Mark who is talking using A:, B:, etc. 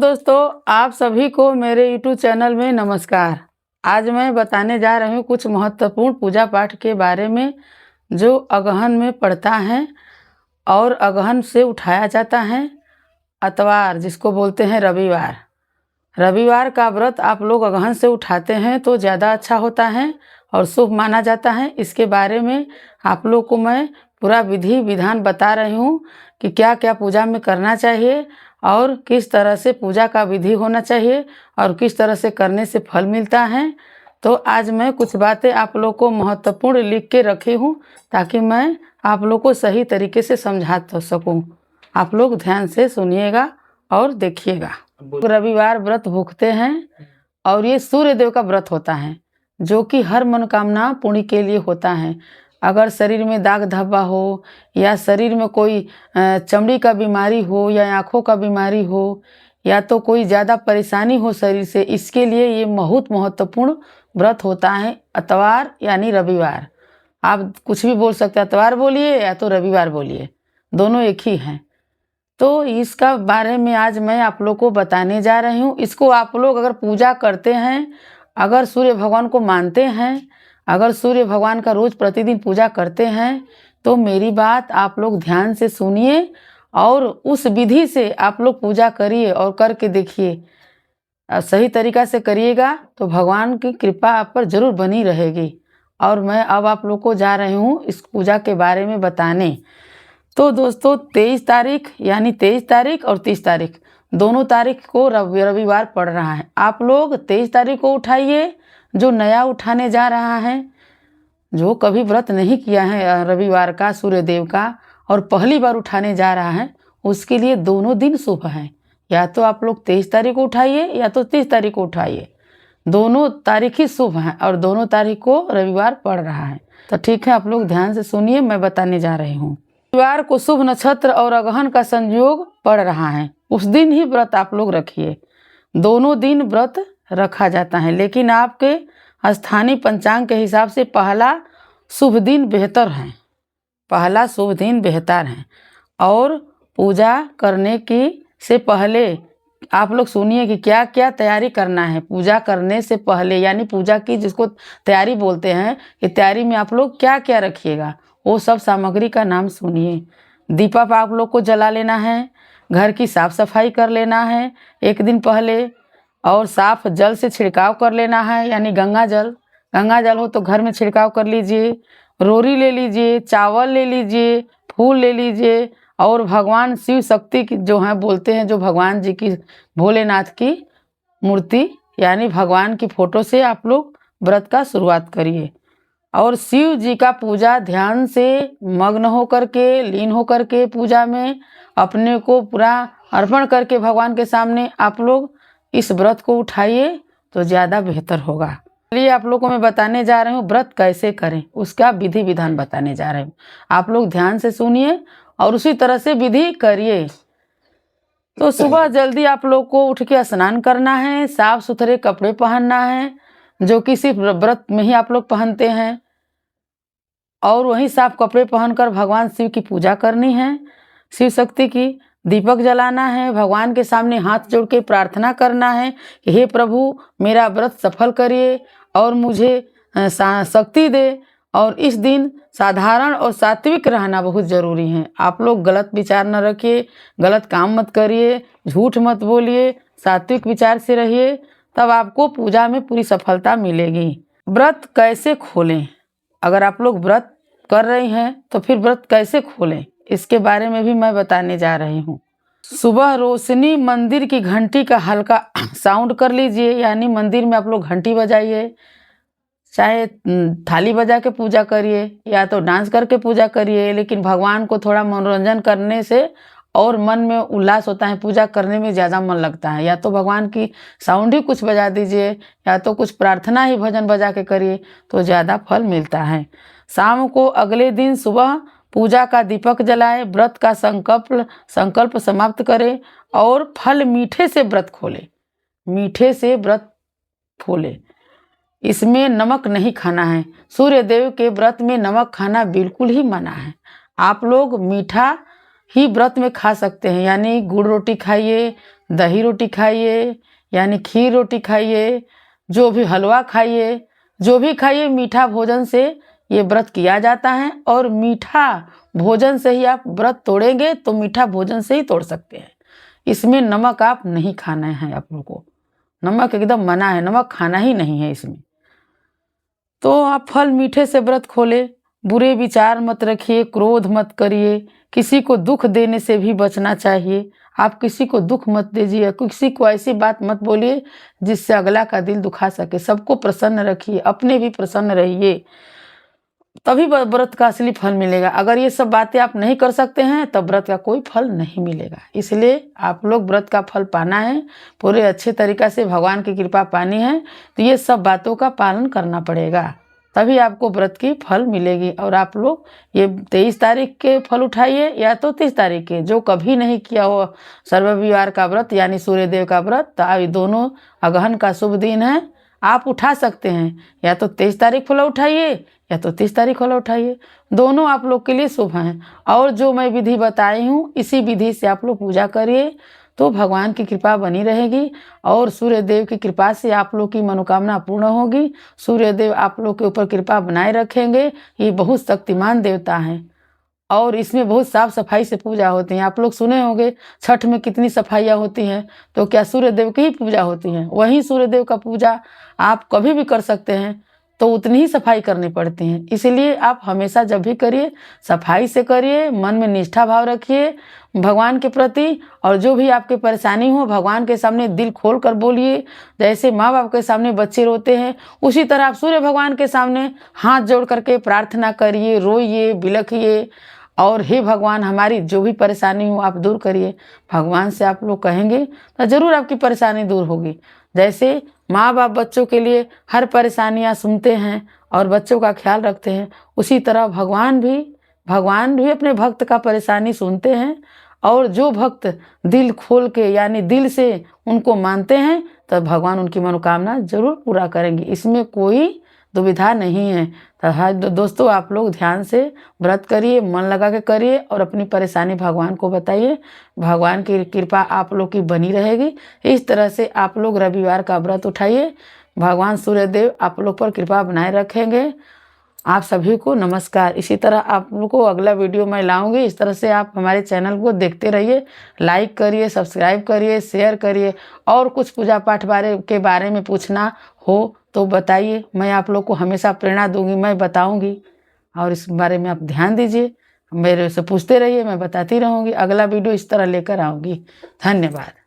A: दोस्तों, आप सभी को मेरे YouTube चैनल में नमस्कार। आज मैं बताने जा रही हूँ कुछ महत्वपूर्ण पूजा पाठ के बारे में जो अगहन में पड़ता है और अगहन से उठाया जाता है। अतवार जिसको बोलते हैं रविवार। रविवार का व्रत आप लोग अगहन से उठाते हैं तो ज़्यादा अच्छा होता है और शुभ माना जाता है। इसके बारे में आप लोग को मैं पूरा विधि विधान बता रही हूँ कि क्या क्या पूजा में करना चाहिए और किस तरह से पूजा का विधि होना चाहिए और किस तरह से करने से फल मिलता है। तो आज मैं कुछ बातें आप लोग को महत्वपूर्ण लिख के रखी हूँ ताकि मैं आप लोग को सही तरीके से समझा तो सकूँ। आप लोग ध्यान से सुनिएगा और देखिएगा। रविवार व्रत भूखते हैं और ये सूर्य देव का व्रत होता है जो कि हर मनोकामना पूर्ण के लिए होता है। अगर शरीर में दाग धब्बा हो या शरीर में कोई चमड़ी का बीमारी हो या आँखों का बीमारी हो या तो कोई ज़्यादा परेशानी हो शरीर से, इसके लिए ये बहुत महत्वपूर्ण व्रत होता है। अतवार यानी रविवार, आप कुछ भी बोल सकते हैं, अतवार बोलिए या तो रविवार बोलिए, दोनों एक ही हैं। तो इसका बारे में आज मैं आप लोग को बताने जा रही हूँ। इसको आप लोग अगर पूजा करते हैं, अगर सूर्य भगवान को मानते हैं, अगर सूर्य भगवान का रोज प्रतिदिन पूजा करते हैं तो मेरी बात आप लोग ध्यान से सुनिए और उस विधि से आप लोग पूजा करिए और करके देखिए। सही तरीका से करिएगा तो भगवान की कृपा आप पर जरूर बनी रहेगी। और मैं अब आप लोग को जा रही हूँ इस पूजा के बारे में बताने। तो दोस्तों 23 तारीख यानी 23 तारीख और 30 तारीख दोनों तारीख को रविवार पड़ रहा है। आप लोग 23 तारीख को उठाइए जो नया उठाने जा रहा है, जो कभी व्रत नहीं किया है रविवार का सूर्य देव का और पहली बार उठाने जा रहा है, उसके लिए दोनों दिन शुभ हैं। या तो आप लोग 23 तारीख को उठाइए या तो 30 तारीख को उठाइए, दोनों तारीख ही शुभ हैं और दोनों तारीख को रविवार पड़ रहा है। तो ठीक है, आप लोग ध्यान से सुनिए, मैं बताने जा रही हूँ। रविवार को शुभ नक्षत्र और अगहन का संयोग पड़ रहा है, उस दिन ही व्रत आप लोग रखिए। दोनों दिन व्रत रखा जाता है, लेकिन आपके स्थानीय पंचांग के हिसाब से पहला शुभ दिन बेहतर है, पहला शुभ दिन बेहतर है। और पूजा करने की से पहले आप लोग सुनिए कि क्या क्या तैयारी करना है पूजा करने से पहले, यानी पूजा की जिसको तैयारी बोलते हैं कि तैयारी में आप लोग क्या क्या रखिएगा, वो सब सामग्री का नाम सुनिए। दीपक आप लोग को जला लेना है, घर की साफ सफाई कर लेना है एक दिन पहले, और साफ जल से छिड़काव कर लेना है, यानी गंगा जल हो तो घर में छिड़काव कर लीजिए। रोरी ले लीजिए, चावल ले लीजिए, फूल ले लीजिए और भगवान शिव शक्ति की जो है बोलते हैं, जो भगवान जी की भोलेनाथ की मूर्ति यानी भगवान की फोटो से आप लोग व्रत का शुरुआत करिए। और शिव जी का पूजा ध्यान से मग्न होकर के, लीन होकर के पूजा में अपने को पूरा अर्पण करके भगवान के सामने आप लोग इस व्रत को उठाइए तो ज़्यादा बेहतर होगा। चलिए आप लोग को मैं बताने जा रही हूँ व्रत कैसे करें, उसका विधि विधान बताने जा रही हूँ। आप लोग ध्यान से सुनिए और उसी तरह से विधि करिए। तो सुबह जल्दी आप लोग को उठ के स्नान करना है, साफ सुथरे कपड़े पहनना है जो कि सिर्फ व्रत में ही आप लोग पहनते हैं, और वही साफ कपड़े पहनकर भगवान शिव की पूजा करनी है, शिव शक्ति की। दीपक जलाना है, भगवान के सामने हाथ जोड़ के प्रार्थना करना है कि हे प्रभु मेरा व्रत सफल करिए और मुझे शक्ति दे। और इस दिन साधारण और सात्विक रहना बहुत ज़रूरी है। आप लोग गलत विचार न रखिए, गलत काम मत करिए, झूठ मत बोलिए, सात्विक विचार से रहिए, तब आपको पूजा में पूरी सफलता मिलेगी। व्रत कैसे खोलें, अगर आप लोग व्रत कर रही हैं तो फिर व्रत कैसे खोलें, इसके बारे में भी मैं बताने जा रही हूँ। सुबह रोशनी मंदिर की घंटी का हल्का साउंड कर लीजिए, यानी मंदिर में आप लोग घंटी बजाइए, चाहे थाली बजा के पूजा करिए या तो डांस करके पूजा करिए, लेकिन भगवान को थोड़ा मनोरंजन करने से और मन में उल्लास होता है, पूजा करने में ज़्यादा मन लगता है। या तो भगवान की साउंड ही कुछ बजा दीजिए या तो कुछ प्रार्थना ही भजन बजा के करिए तो ज़्यादा फल मिलता है। शाम को अगले दिन सुबह पूजा का दीपक जलाए, व्रत का संकल्प समाप्त करें और फल मीठे से व्रत खोले, मीठे से व्रत खोले। इसमें नमक नहीं खाना है, सूर्य देव के व्रत में नमक खाना बिल्कुल ही मना है। आप लोग मीठा ही व्रत में खा सकते हैं, यानी गुड़ रोटी खाइए, दही रोटी खाइए, यानी खीर रोटी खाइए, जो भी हलवा खाइए, जो भी खाइए, मीठा भोजन से ये व्रत किया जाता है। और मीठा भोजन से ही आप व्रत तोड़ेंगे तो मीठा भोजन से ही तोड़ सकते हैं। इसमें नमक आप नहीं खाना है, आप लोगों को नमक एकदम मना है, नमक खाना ही नहीं है इसमें। तो आप फल मीठे से व्रत खोले, बुरे विचार मत रखिए, क्रोध मत करिए, किसी को दुख देने से भी बचना चाहिए। आप किसी को दुख मत दीजिए, किसी को ऐसी बात मत बोलिए जिससे अगला का दिल दुखा सके। सबको प्रसन्न रखिए, अपने भी प्रसन्न रहिए, तभी व्रत का असली फल मिलेगा। अगर ये सब बातें आप नहीं कर सकते हैं तब व्रत का कोई फल नहीं मिलेगा। इसलिए आप लोग व्रत का फल पाना है, पूरे अच्छे तरीक़ा से भगवान की कृपा पानी है, तो ये सब बातों का पालन करना पड़ेगा, तभी आपको व्रत की फल मिलेगी। और आप लोग ये 23 तारीख के फल उठाइए या तो 30 तारीख के, जो कभी नहीं किया हो सर्वविवार का व्रत यानी सूर्यदेव का व्रत, तो दोनों अगहन का शुभ दिन है, आप उठा सकते हैं। या तो 23 तारीख फल उठाइए या तो 30 तारीख फल उठाइए, दोनों आप लोग के लिए शुभ हैं। और जो मैं विधि बताई हूँ इसी विधि से आप लोग पूजा करिए तो भगवान की कृपा बनी रहेगी और सूर्यदेव की कृपा से आप लोग की मनोकामना पूर्ण होगी। सूर्यदेव आप लोग के ऊपर कृपा बनाए रखेंगे। ये बहुत शक्तिमान देवता हैं और इसमें बहुत साफ सफाई से पूजा होती है। आप लोग सुने होंगे छठ में कितनी सफाइयाँ होती हैं, तो क्या सूर्यदेव की ही पूजा होती है? वहीं सूर्यदेव का पूजा आप कभी भी कर सकते हैं, तो उतनी ही सफाई करनी पड़ती है। इसलिए आप हमेशा जब भी करिए सफाई से करिए, मन में निष्ठा भाव रखिए भगवान के प्रति, और जो भी आपकी परेशानी हो भगवान के सामने दिल खोल कर बोलिए। जैसे माँ बाप के सामने बच्चे रोते हैं, उसी तरह आप सूर्य भगवान के सामने हाथ जोड़ करके प्रार्थना करिए, रोइए, बिलखिए और हे भगवान हमारी जो भी परेशानी हो आप दूर करिए। भगवान से आप लोग कहेंगे तो ज़रूर आपकी परेशानी दूर होगी। जैसे माँ बाप बच्चों के लिए हर परेशानियाँ सुनते हैं और बच्चों का ख्याल रखते हैं, उसी तरह भगवान भी अपने भक्त का परेशानी सुनते हैं। और जो भक्त दिल खोल के यानी दिल से उनको मानते हैं तो भगवान उनकी मनोकामना जरूर पूरा करेंगे, इसमें कोई दुविधा नहीं है। तो हाँ दोस्तों, आप लोग ध्यान से व्रत करिए, मन लगा के करिए और अपनी परेशानी भगवान को बताइए। भगवान की कृपा आप लोग की बनी रहेगी। इस तरह से आप लोग रविवार का व्रत उठाइए, भगवान सूर्यदेव आप लोग पर कृपा बनाए रखेंगे। आप सभी को नमस्कार। इसी तरह आप लोग को अगला वीडियो मैं लाऊंगी। इस तरह से आप हमारे चैनल को देखते रहिए, लाइक करिए, सब्सक्राइब करिए, शेयर करिए। और कुछ पूजा पाठ के बारे में पूछना हो तो बताइए, मैं आप लोग को हमेशा प्रेरणा दूंगी, मैं बताऊंगी। और इस बारे में आप ध्यान दीजिए, मेरे से पूछते रहिए, मैं बताती रहूँगी। अगला वीडियो इस तरह लेकर आऊँगी। धन्यवाद।